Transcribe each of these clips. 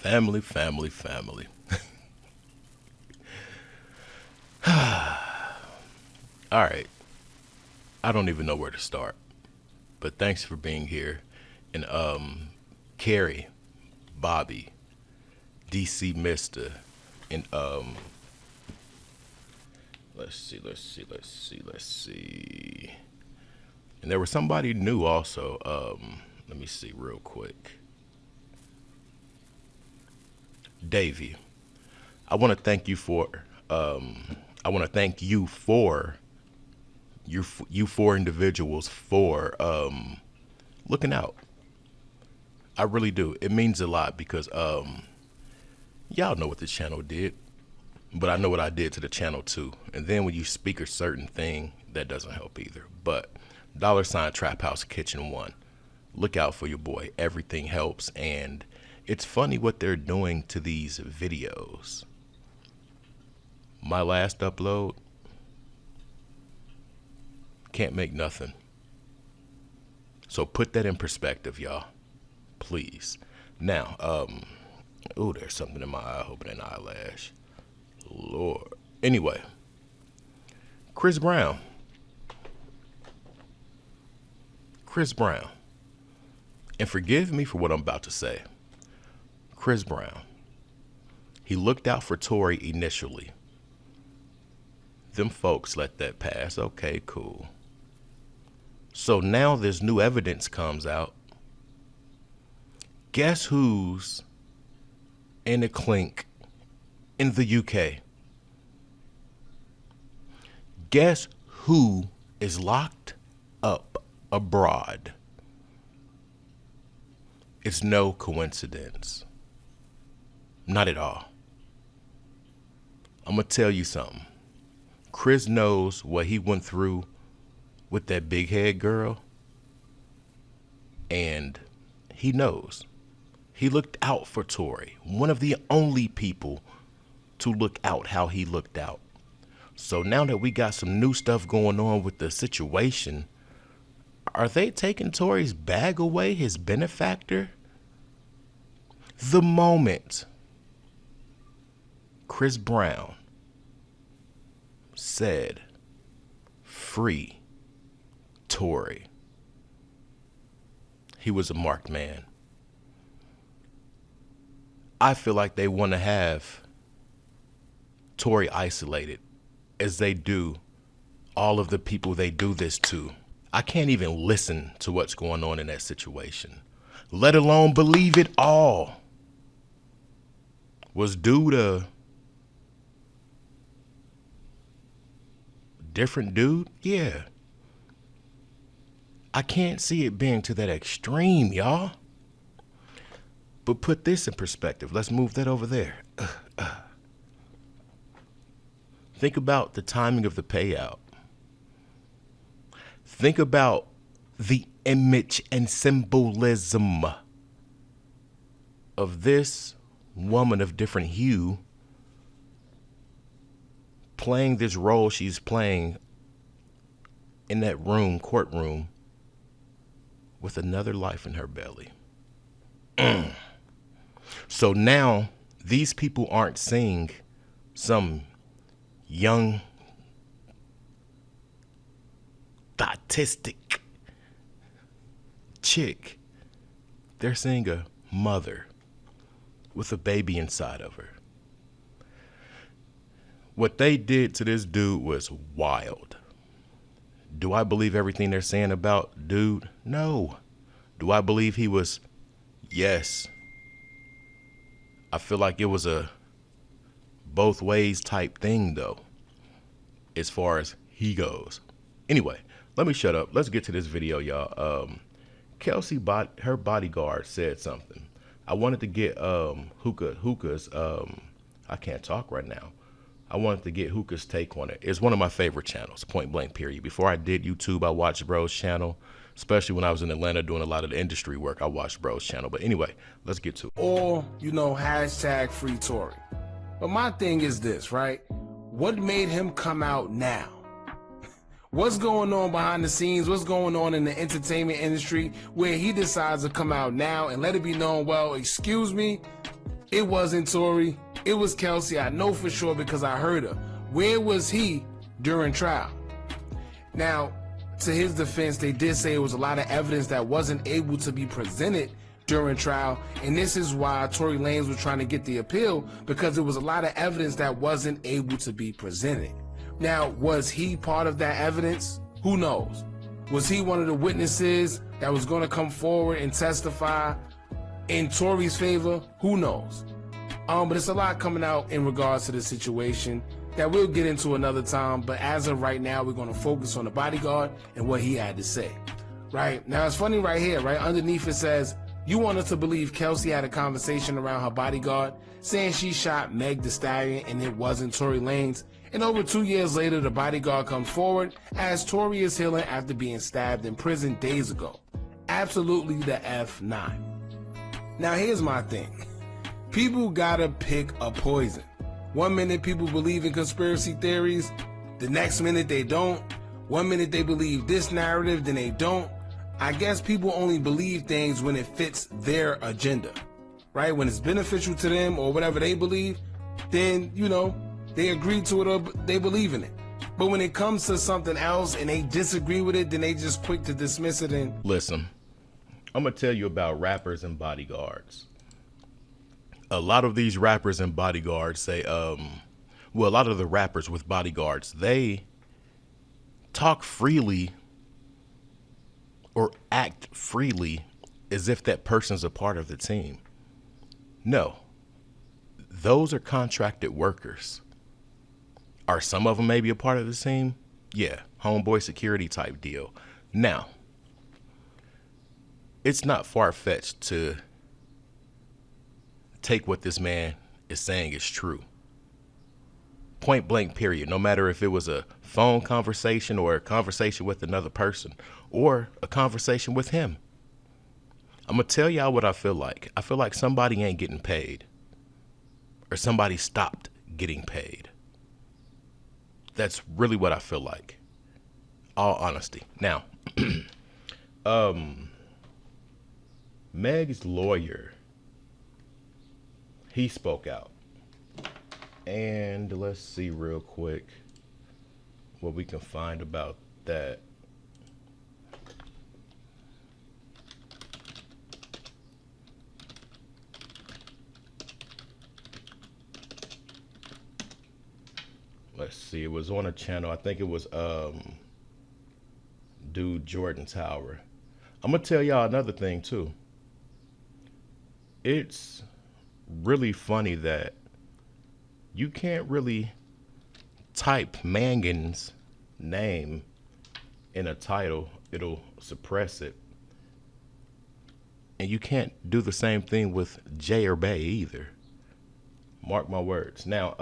Family, family, family. All right. I don't even know where to start, but thanks for being here. And Carrie, Bobby, DC Mister, and let's see. And there was somebody new also. Let me see real quick. Davey, I want to thank you for I want to thank you for you four individuals for looking out. I really do. It means a lot because y'all know what the channel did, but I know what I did to the channel too. And then when you speak a certain thing, that doesn't help either. But $ Trap House Kitchen 1. Look out for your boy. Everything helps, and it's funny what they're doing to these videos. My last upload, can't make nothing. So put that in perspective, y'all. Please. Now, ooh, there's something in my eye. Hoping an eyelash. Lord. Anyway, Chris Brown. And forgive me for what I'm about to say. Chris Brown. He looked out for Tory initially. Them folks let that pass. Okay, cool. So now this new evidence comes out. Guess who's in a clink in the UK? Guess who is locked up abroad? It's no coincidence. Not at all. I'm going to tell you something. Chris knows what he went through with that big head girl. And he knows. He looked out for Tory. One of the only people to look out how he looked out. So now that we got some new stuff going on with the situation, are they taking Tory's bag away, his benefactor? The moment Chris Brown said, free Tory, he was a marked man. I feel like they want to have Tory isolated as they do all of the people they do this to. I can't even listen to what's going on in that situation, let alone believe it all. Was dude a different dude? Yeah. I can't see it being to that extreme, y'all. But put this in perspective. Let's move that over there. Think about the timing of the payout. Think about the image and symbolism of this woman of different hue playing this role she's playing in that courtroom, with another life in her belly. So now these people aren't seeing some young, autistic chick. They're seeing a mother with a baby inside of her. What they did to this dude was wild. Do I believe everything they're saying about dude? No. Do I believe he was? Yes. I feel like it was a both ways type thing though, as far as he goes. Anyway, let me shut up. Let's get to this video, y'all. Kelsey, her bodyguard said something. I wanted to get Hookah's, I can't talk right now. I wanted to get Hookah's take on it. It's one of my favorite channels, point blank period. Before I did YouTube, I watched Bro's channel, especially when I was in Atlanta doing a lot of the industry work. I watched Bro's channel. But anyway, let's get to it. Or, hashtag free Tory. But my thing is this, right? What made him come out now? What's going on behind the scenes? What's going on in the entertainment industry where he decides to come out now and let it be known, well, excuse me, It wasn't Tory. It was Kelsey. I know for sure because I heard her. Where was he during trial? Now, to his defense, they did say it was a lot of evidence that wasn't able to be presented during trial, and this is why Tory Lanez was trying to get the appeal, because there was a lot of evidence that wasn't able to be presented. Now, was he part of that evidence? Who knows? Was he one of the witnesses that was going to come forward and testify in Tory's favor? Who knows? But it's a lot coming out in regards to the situation that we'll get into another time. But as of right now, we're going to focus on the bodyguard and what he had to say. Right now, it's funny right here, right underneath it says, you want us to believe Kelsey had a conversation around her bodyguard saying she shot Meg Thee Stallion and it wasn't Tory Lanez. And over 2 years later, the bodyguard comes forward as Tory is healing after being stabbed in prison days ago. Absolutely the F9. Now here's my thing. People gotta pick a poison. 1 minute people believe in conspiracy theories, the next minute they don't. 1 minute they believe this narrative, then they don't. I guess people only believe things when it fits their agenda, right? When it's beneficial to them or whatever they believe, then, you know, they agree to it or they believe in it. But when it comes to something else and they disagree with it, then they just quick to dismiss it and... Listen, I'm going to tell you about rappers and bodyguards. A lot of these rappers and bodyguards say, a lot of the rappers with bodyguards, they talk freely or act freely as if that person's a part of the team. No, those are contracted workers. Are some of them maybe a part of the team? Yeah, homeboy security type deal. Now, it's not far-fetched to take what this man is saying is true. Point blank period. No matter if it was a phone conversation or a conversation with another person or a conversation with him. I'm going to tell y'all what I feel like. I feel like somebody ain't getting paid or somebody stopped getting paid. That's really what I feel like. All honesty. Now, Meg's lawyer, he spoke out. And let's see real quick what we can find about that. Let's see, it was on a channel. I think it was dude Jordan Tower. I'm gonna tell y'all another thing too. It's really funny that you can't really type Mangan'S name in a title. It'll suppress it. And you can't do the same thing with J or Bay either. Mark my words. Now,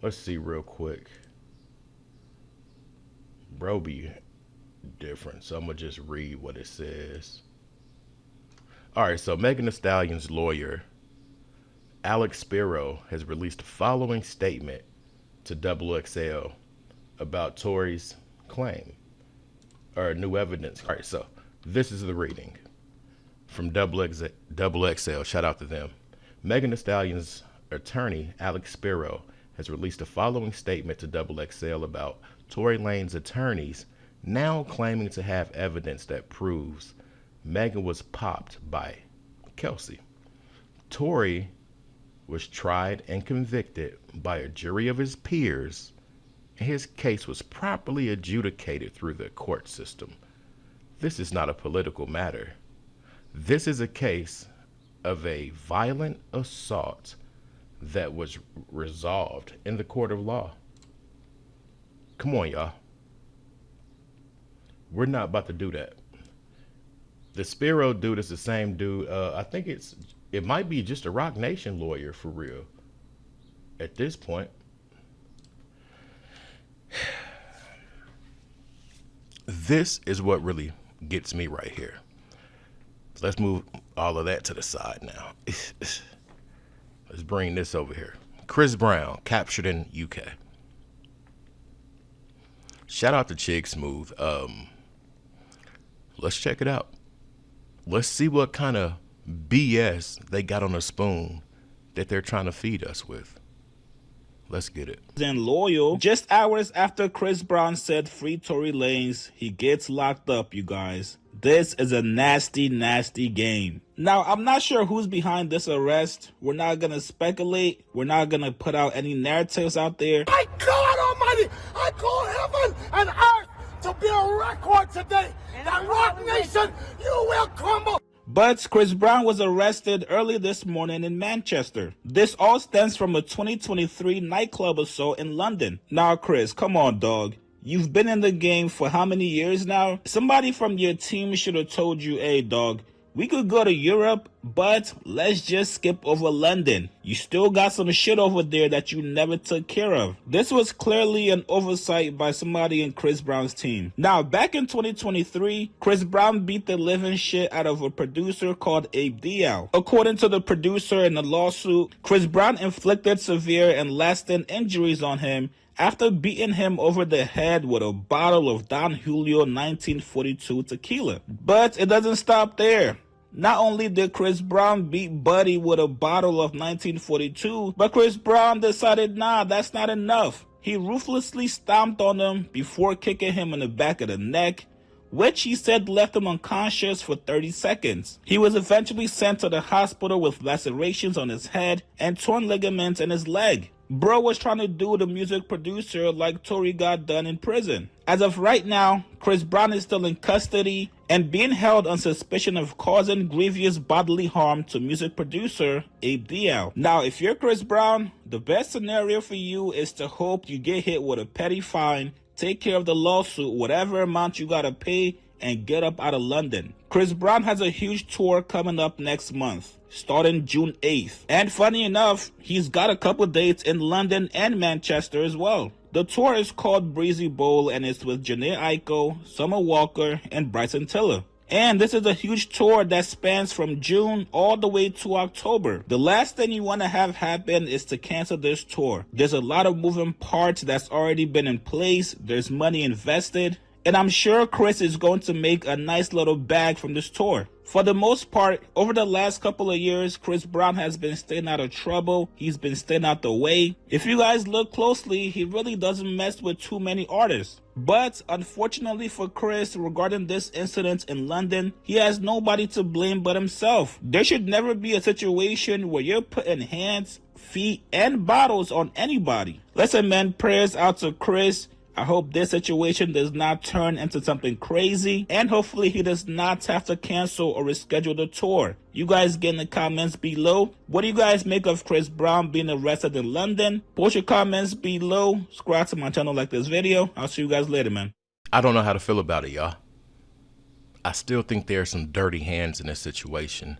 let's see real quick. Bro be different, so I'm gonna just read what it says. All right, so Megan Thee Stallion's lawyer, Alex Spiro, has released the following statement to XXL about Tory's claim, or new evidence. All right, so this is the reading from XXL. Shout out to them. Megan Thee Stallion's attorney, Alex Spiro, has released the following statement to XXL about Tory Lanez attorneys now claiming to have evidence that proves Megan was popped by Kelsey. Tory was tried and convicted by a jury of his peers, and his case was properly adjudicated through the court system. This is not a political matter. This is a case of a violent assault that was resolved in the court of law. Come on, y'all. We're not about to do that. The Spiro dude is the same dude. I think it might be just a Rock Nation lawyer for real at this point. This is what really gets me right here. Let's move all of that to the side now. Let's bring this over here. Chris Brown captured in UK. Shout out to Chig Smooth. Let's check it out. Let's see what kind of BS they got on a spoon that they're trying to feed us with. Let's get it. And loyal. Just hours after Chris Brown said free Tory Lanez, he gets locked up, you guys. This is a nasty, nasty game. Now, I'm not sure who's behind this arrest. We're not going to speculate. We're not going to put out any narratives out there. My God Almighty, I call heaven and earth to be a record today. That Rock Nation, you will crumble. But Chris Brown was arrested early this morning in Manchester. This all stems from a 2023 nightclub assault in London. Now, Chris, come on, dog. You've been in the game for how many years now? Somebody from your team should have told you, hey, dog, we could go to Europe, but let's just skip over London. You still got some shit over there that you never took care of. This was clearly an oversight by somebody in Chris Brown's team. Now, back in 2023, Chris Brown beat the living shit out of a producer called Abe Dial. According to the producer in the lawsuit, Chris Brown inflicted severe and lasting injuries on him after beating him over the head with a bottle of Don Julio 1942 tequila. But it doesn't stop there. Not only did Chris Brown beat Buddy with a bottle of 1942, but Chris Brown decided, nah, that's not enough. He ruthlessly stomped on him before kicking him in the back of the neck, which he said left him unconscious for 30 seconds. He was eventually sent to the hospital with lacerations on his head and torn ligaments in his leg. Bro was trying to do the music producer like Tory got done in prison. As of right now, Chris Brown is still in custody and being held on suspicion of causing grievous bodily harm to music producer Abe Dial. Now, if you're Chris Brown, the best scenario for you is to hope you get hit with a petty fine, take care of the lawsuit, whatever amount you gotta pay, and get up out of London. Chris Brown has a huge tour coming up next month, starting June 8th. And funny enough, he's got a couple dates in London and Manchester as well. The tour is called Breezy Bowl and it's with Janae Aiko, Summer Walker, and Bryson Tiller. And this is a huge tour that spans from June all the way to October. The last thing you want to have happen is to cancel this tour. There's a lot of moving parts that's already been in place. There's money invested. And I'm sure Chris is going to make a nice little bag from this tour. For the most part, over the last couple of years, Chris Brown has been staying out of trouble. He's been staying out the way. If you guys look closely, he really doesn't mess with too many artists. But unfortunately for Chris, regarding this incident in London, he has nobody to blame but himself. There should never be a situation where you're putting hands, feet, and bottles on anybody. Let's amend prayers out to Chris. I hope this situation does not turn into something crazy, and hopefully he does not have to cancel or reschedule the tour. You guys get in the comments below. What do you guys make of Chris Brown being arrested in London? Post your comments below. Subscribe to my channel, like this video. I'll see you guys later, man. I don't know how to feel about it, y'all. I still think there are some dirty hands in this situation.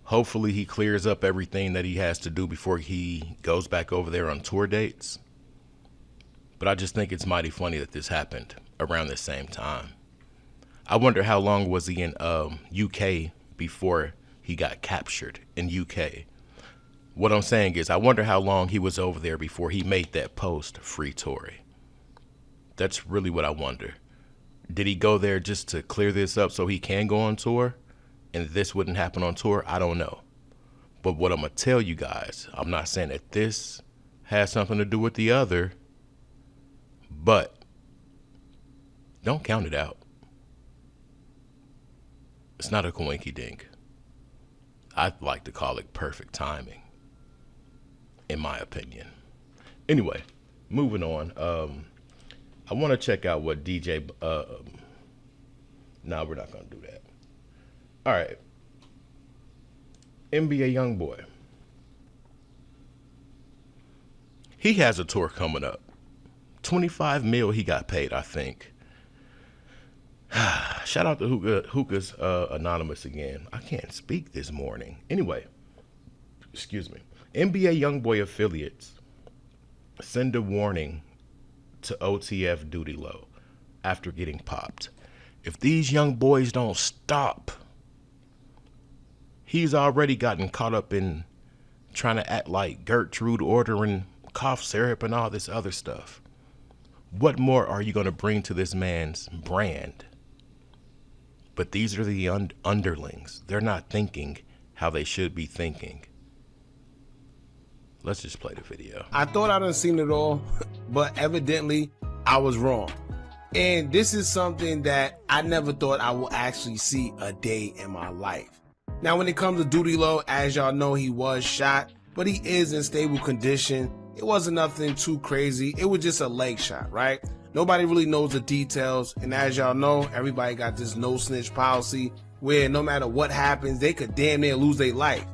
Hopefully he clears up everything that he has to do before he goes back over there on tour dates. But I just think it's mighty funny that this happened around the same time. I wonder how long was he in UK before he got captured in UK. What I'm saying is I wonder how long he was over there before he made that post, Free Tory. That's really what I wonder. Did he go there just to clear this up so he can go on tour and this wouldn't happen on tour? I don't know. But what I'm going to tell you guys, I'm not saying that this has something to do with the other, but don't count it out. It's not a coinky dink. I'd like to call it perfect timing, in my opinion. Anyway, moving on. I want to check out what DJ... No, we're not going to do that. All right. NBA Youngboy. He has a tour coming up. 25 mil he got paid, I think. Shout out to Hookah Anonymous again. I can't speak this morning. Anyway, excuse me. NBA Youngboy affiliates send a warning to OTF Duty Low after getting popped. If these young boys don't stop, he's already gotten caught up in trying to act like Gertrude ordering cough syrup and all this other stuff. What more are you going to bring to this man's brand? But these are the underlings. They're not thinking how they should be thinking. Let's just play the video. I thought I done seen it all, but evidently I was wrong. And this is something that I never thought I would actually see a day in my life. Now, when it comes to Duty Low, as y'all know, he was shot, but he is in stable condition. It wasn't nothing too crazy. It was just a leg shot, right? Nobody really knows the details. And as y'all know, everybody got this no snitch policy where no matter what happens, they could damn near lose their life.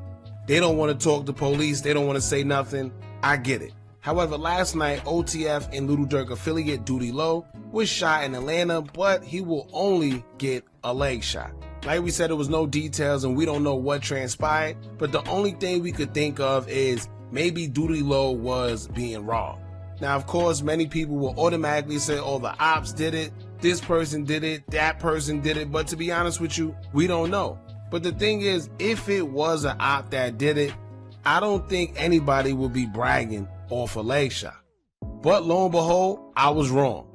They don't want to talk to police. They don't want to say nothing. I get it. However, last night, OTF and Little Durk affiliate Duty Low was shot in Atlanta, but he will only get a leg shot. Like we said, there was no details and we don't know what transpired, but the only thing we could think of is maybe Duty Low was being robbed. Now, of course, many people will automatically say, oh, the ops did it, this person did it, that person did it, but to be honest with you, we don't know. But the thing is, if it was an op that did it, I don't think anybody would be bragging off a leg shot. But lo and behold, I was wrong.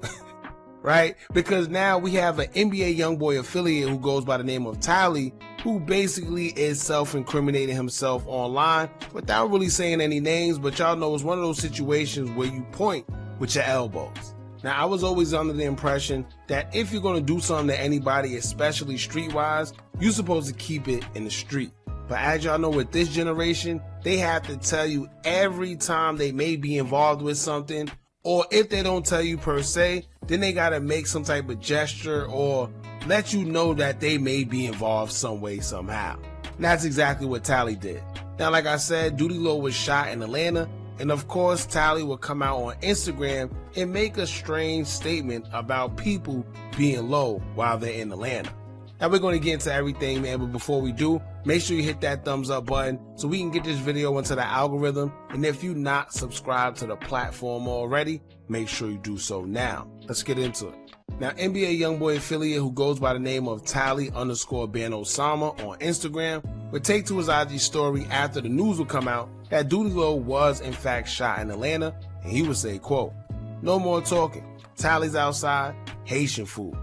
Right? Because now we have an NBA Youngboy affiliate who goes by the name of Tally, who basically is self-incriminating himself online without really saying any names, but y'all know it's one of those situations where you point with your elbows. Now, I was always under the impression that if you're going to do something to anybody, especially streetwise, you're supposed to keep it in the street. But as y'all know, with this generation, they have to tell you every time they may be involved with something, or if they don't tell you per se, then they got to make some type of gesture or let you know that they may be involved some way, somehow. And that's exactly what Tally did. Now, like I said, Duty Low was shot in Atlanta, and of course, Tally will come out on Instagram and make a strange statement about people being low while they're in Atlanta. Now, we're going to get into everything, man, but before we do, make sure you hit that thumbs up button so we can get this video into the algorithm. And if you're not subscribed to the platform already, make sure you do so now. Let's get into it. Now, NBA Youngboy affiliate who goes by the name of Tally_Ben Osama on Instagram would take to his IG story after the news would come out that Duty Low was in fact shot in Atlanta, and he would say, quote, "No more talking. Tally's outside, Haitian food.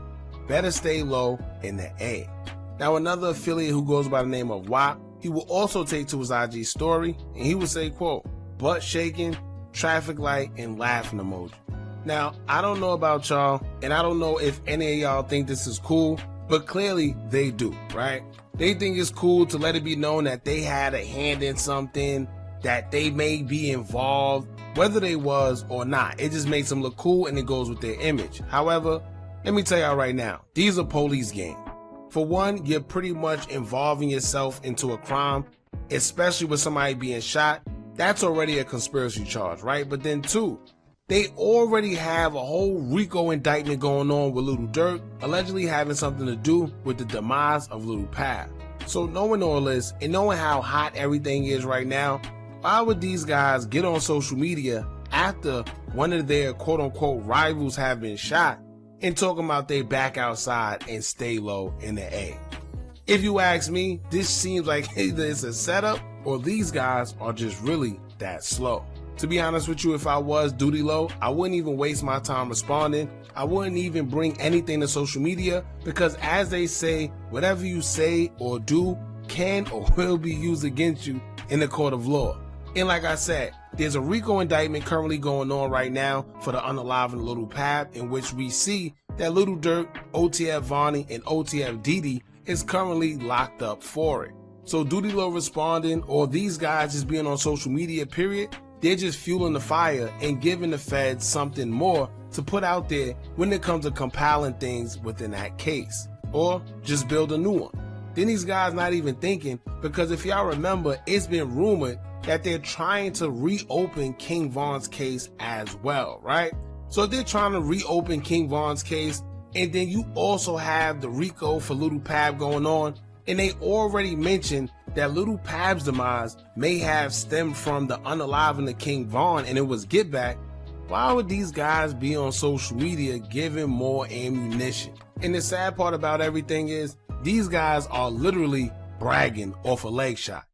Better stay low in the A." Now, another affiliate who goes by the name of WAP, he will also take to his IG story, and he would say, quote, "Butt shaking, traffic light, and laughing emoji." Now, I don't know about y'all, and I don't know if any of y'all think this is cool, but clearly they do, right? They think it's cool to let it be known that they had a hand in something, that they may be involved, whether they was or not. It just makes them look cool and it goes with their image. However, let me tell y'all right now, these are police games. For one, you're pretty much involving yourself into a crime, especially with somebody being shot. That's already a conspiracy charge, right? But then two, they already have a whole RICO indictment going on with Little Durk, allegedly having something to do with the demise of Little Pav. So knowing all this and knowing how hot everything is right now, why would these guys get on social media after one of their quote-unquote rivals have been shot and talking about they back outside and stay low in the A? If you ask me, this seems like either it's a setup or these guys are just really that slow. To be honest with you, if I was Duty Low, I wouldn't even waste my time responding. I wouldn't even bring anything to social media because, as they say, whatever you say or do can or will be used against you in the court of law. And like I said, there's a RICO indictment currently going on right now for the unaliving Little Pav, in which we see that Little Durk, OTF Vonnie, and OTF Didi is currently locked up for it. So Duty Low responding, or these guys just being on social media, period, they're just fueling the fire and giving the feds something more to put out there when it comes to compiling things within that case, or just build a new one. Then these guys not even thinking, because if y'all remember, it's been rumored that they're trying to reopen King Von's case as well, right? So they're trying to reopen King Von's case, and then you also have the RICO for Little Pav going on, and they already mentioned that Little Pav's demise may have stemmed from the unaliving of King Von, and it was Get Back. Why would these guys be on social media giving more ammunition? And the sad part about everything is these guys are literally bragging off a leg shot.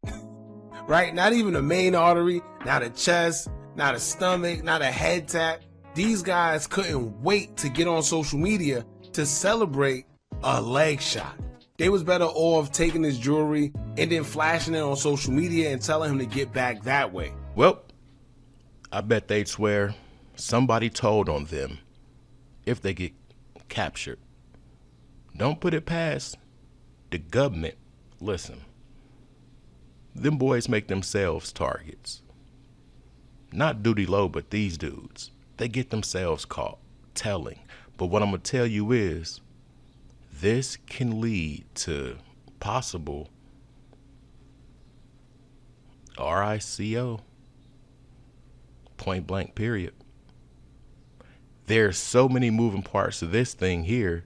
Right? Not even a main artery, not a chest, not a stomach, not a head tap. These guys couldn't wait to get on social media to celebrate a leg shot. They was better off taking his jewelry and then flashing it on social media and telling him to get back that way. Well, I bet they'd swear somebody told on them if they get captured. Don't put it past the government. Listen, them boys make themselves targets. Not Duty Low, but these dudes. They get themselves caught telling. But what I'm going to tell you is this can lead to possible RICO. Point blank, period. There's so many moving parts to this thing here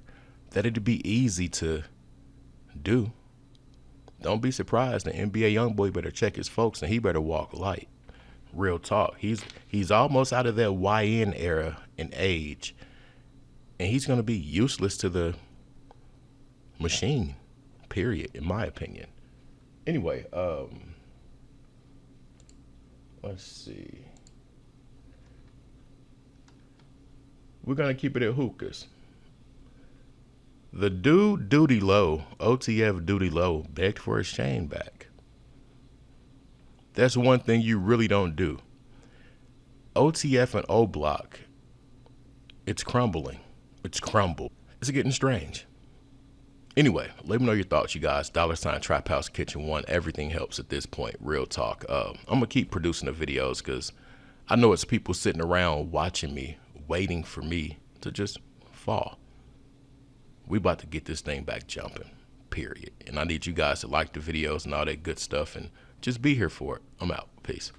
that it'd be easy to do. Don't be surprised. The NBA Youngboy better check his folks and he better walk light. Real talk. He's almost out of that YN era in age. And he's going to be useless to the machine, period, in my opinion. Anyway, let's see. We're going to keep it at hookahs. The dude Duty Low, OTF Duty Low, begged for his chain back. That's one thing you really don't do. OTF and O Block, it's crumbling. It's crumbled. It's getting strange. Anyway, let me know your thoughts, you guys. $ Trap House Kitchen 1. Everything helps at this point. Real talk. I'm going to keep producing the videos because I know it's people sitting around watching me, waiting for me to just fall. We about to get this thing back jumping, period. And I need you guys to like the videos and all that good stuff and just be here for it. I'm out. Peace.